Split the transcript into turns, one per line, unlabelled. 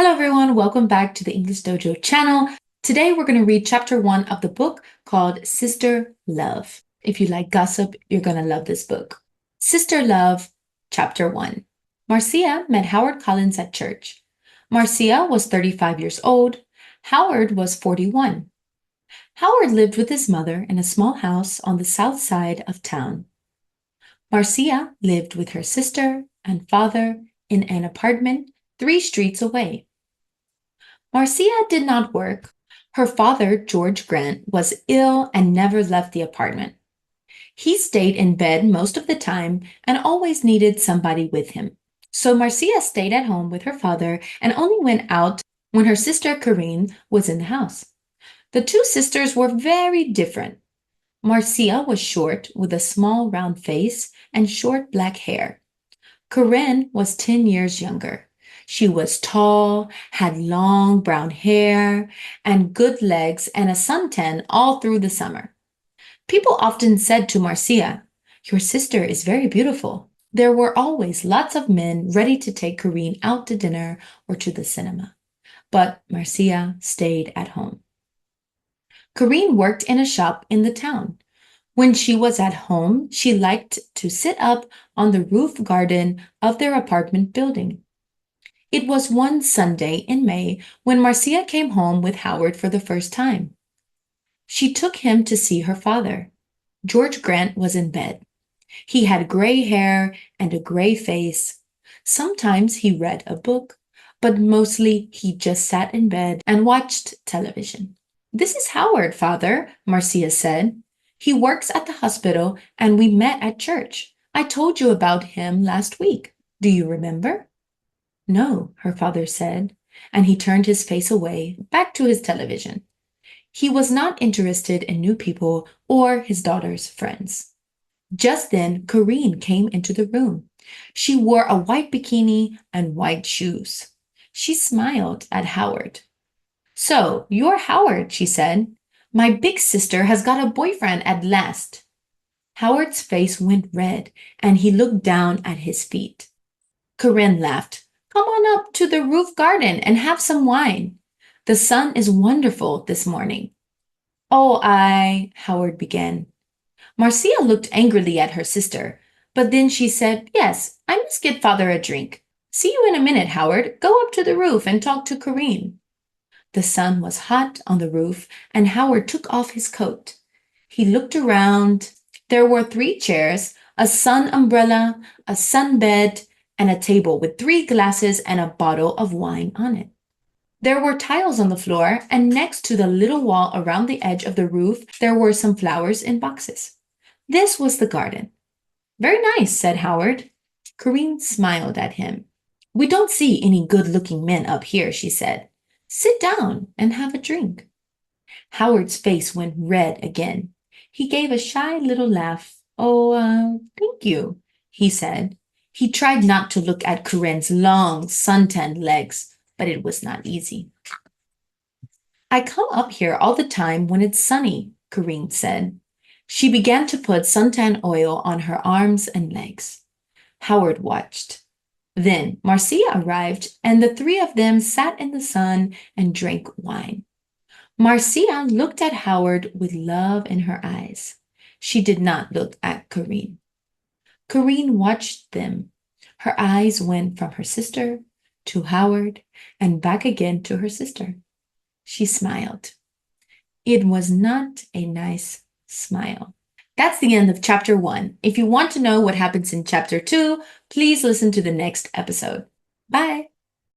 Hello everyone, welcome back to the English Dojo channel. Today we're going to read chapter 1 of the book called Sister Love. If you like gossip, you're going to love this book. Sister Love, chapter 1. Marcia met Howard Collins at church. Marcia was 35 years old. Howard was 41. Howard lived with his mother in a small house on the south side of town. Marcia lived with her sister and father in an apartment 3 streets away. Marcia did not work. Her father, George Grant, was ill and never left the apartment. He stayed in bed most of the time and always needed somebody with him. So Marcia stayed at home with her father and only went out when her sister Corinne was in the house. The two sisters were very different. Marcia was short with a small round face and short black hair. Corinne was 10 years younger. She was tall, had long brown hair, and good legs and a suntan all through the summer. People often said to Marcia, "Your sister is very beautiful." There were always lots of men ready to take Corinne out to dinner or to the cinema. But Marcia stayed at home. Corinne worked in a shop in the town. When she was at home, she liked to sit up on the roof garden of their apartment building. It was one Sunday in May when Marcia came home with Howard for the first time. She took him to see her father. George Grant was in bed. He had gray hair and a gray face. Sometimes he read a book, but mostly he just sat in bed and watched television. "This is Howard, Father," Marcia said. "He works at the hospital and we met at church. I told you about him last week. Do you remember?" "No," her father said, and he turned his face away, back to his television. He was not interested in new people or his daughter's friends. Just then, Corinne came into the room. She wore a white bikini and white shoes. She smiled at Howard. "So, you're Howard," she said. "My big sister has got a boyfriend at last." Howard's face went red, and he looked down at his feet. Corinne laughed. "Come on up to the roof garden and have some wine. The sun is wonderful this morning." Howard began. Marcia looked angrily at her sister, but then she said, "Yes, I must get father a drink. See you in a minute, Howard. Go up to the roof and talk to Corinne." The sun was hot on the roof, and Howard took off his coat. He looked around. There were 3 chairs, a sun umbrella, a sunbed, and a table with 3 glasses and a bottle of wine on it. There were tiles on the floor, and next to the little wall around the edge of the roof, there were some flowers in boxes. This was the garden. "Very nice," said Howard. Corinne smiled at him. "We don't see any good-looking men up here," she said. "Sit down and have a drink." Howard's face went red again. He gave a shy little laugh. Thank you," he said. He tried not to look at Corinne's long, suntanned legs, but it was not easy. "I come up here all the time when it's sunny," Corinne said. She began to put suntan oil on her arms and legs. Howard watched. Then Marcia arrived, and the 3 of them sat in the sun and drank wine. Marcia looked at Howard with love in her eyes. She did not look at Corinne. Corinne watched them. Her eyes went from her sister to Howard and back again to her sister. She smiled. It was not a nice smile. That's the end of chapter 1. If you want to know what happens in chapter 2, please listen to the next episode. Bye!